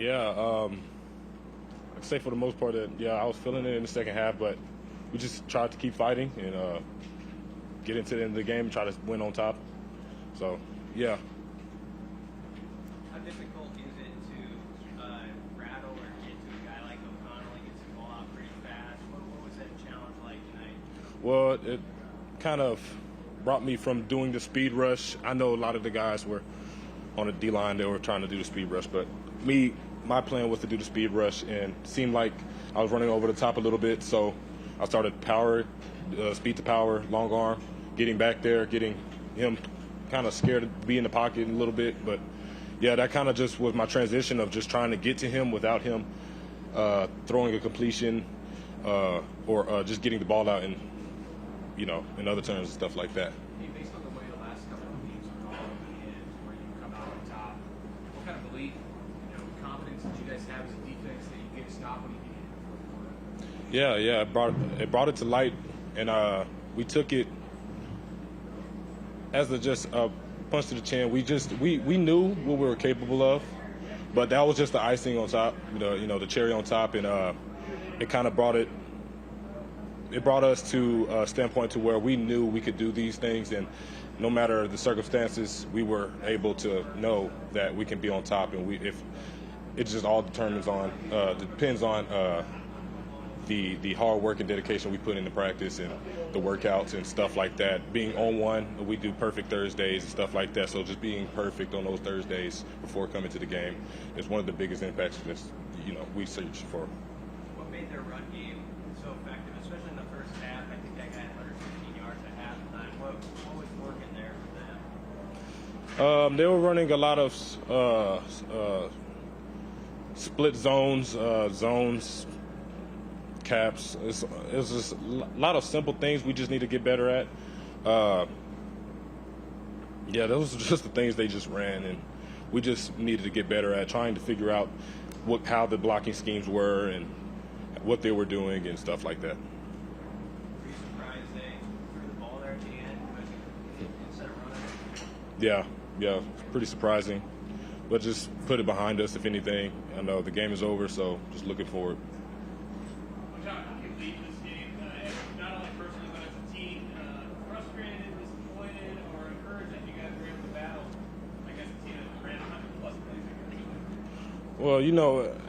Yeah, I'd say for the most part that, I was feeling it in the second half, but we just tried to keep fighting and get into the end of the game and try to win on top. So, yeah. How difficult is it to rattle or get to a guy like O'Connell? He gets the ball out pretty fast. What was that challenge like tonight? Well, it kind of brought me from doing the speed rush. I know a lot of the guys were on the D-line, they were trying to do the speed rush, but my plan was to do the speed rush, and it seemed like I was running over the top a little bit, so I started speed to power, long arm, getting back there, getting him kind of scared to be in the pocket a little bit. But, yeah, that kind of just was my transition of just trying to get to him without him throwing a completion or just getting the ball out in other terms and stuff like that. Based on the way the last couple of games are going and where you come out on top, what kind of belief, confidence that you guys have as a defense that you get a stop when you need it? Yeah, it brought it to light, and we took it as just a punch to the chin. We knew what we were capable of, but that was just the icing on top, the cherry on top, and it kind of brought us to a standpoint to where we knew we could do these things, and no matter the circumstances, we were able to know that we can be on top, and if it just all depends on the hard work and dedication we put into practice and the workouts and stuff like that. Being on one, we do perfect Thursdays and stuff like that, so just being perfect on those Thursdays before coming to the game is one of the biggest impacts that we search for. What made their run game so effective, especially in the first half? I think that guy had 115 yards at halftime. What was working there for them? They were running a lot of split zones, caps. It was just a lot of simple things we just need to get better at. Those were just the things they just ran, and we just needed to get better at trying to figure out how the blocking schemes were and what they were doing and stuff like that. Were you surprised they threw the ball there at the end instead of running? Yeah, pretty surprising, but just put it behind us if anything. I know the game is over, so just looking forward. Ochaun, how do you leave this game, not only personally but as a team, frustrated, disappointed, or encouraged that you guys were able to battle against a team that ran 100-plus plays? Well,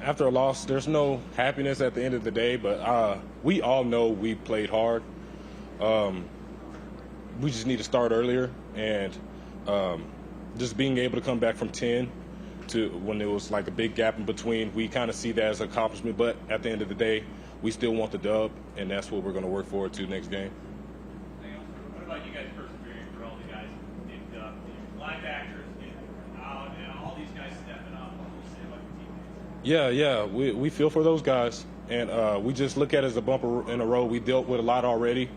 after a loss, there's no happiness at the end of the day, but we all know we played hard. We just need to start earlier, and just being able to come back from 10 to when there was like a big gap in between, we kind of see that as an accomplishment, but at the end of the day, we still want the dub, and that's what we're going to work forward to next game. What about you guys persevering through all the guys named up, linebackers getting out, and all these guys stepping up? What do you say about your teammates? Yeah, we feel for those guys, and we just look at it as a bumper in a road. We dealt with a lot already,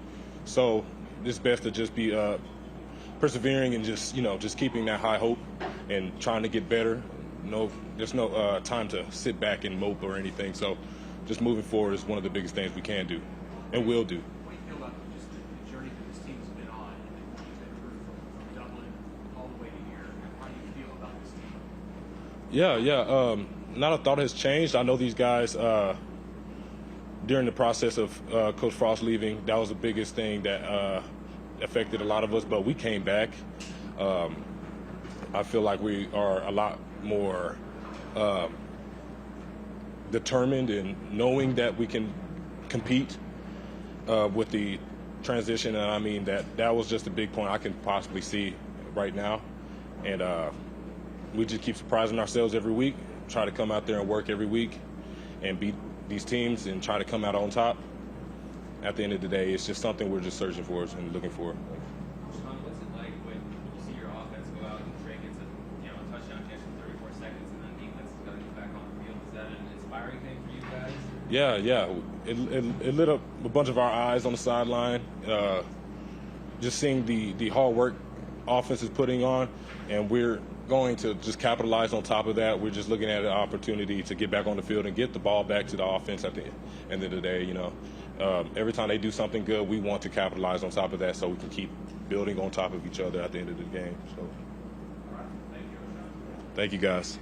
so it's best to just be persevering and just keeping that high hope and trying to get better. There's no time to sit back and mope or anything, so just moving forward is one of the biggest things we can do and will do. What do you feel about just the journey that this team's been on and that you've been through from Dublin all the way to here? How do you feel about this team? Not a thought has changed. I know these guys during the process of Coach Frost leaving, that was the biggest thing that affected a lot of us, but we came back. I feel like we are a lot more determined in knowing that we can compete with the transition, and I mean that was just a big point I can possibly see right now, and we just keep surprising ourselves every week, try to come out there and work every week and beat these teams and try to come out on top. At the end of the day, it's just something we're just searching for and looking for. Ochaun, what's it like when you see your offense go out and Trey gets a touchdown catch in 34 seconds and then defense is going to get back on the field? Is that an inspiring thing for you guys? Yeah. It lit up a bunch of our eyes on the sideline. Just seeing the hard work offense is putting on, and we're going to just capitalize on top of that. We're just looking at an opportunity to get back on the field and get the ball back to the offense at the end of the day. Every time they do something good, we want to capitalize on top of that so we can keep building on top of each other at the end of the game. So, All right. Thank you, Ochaun. thank you, guys.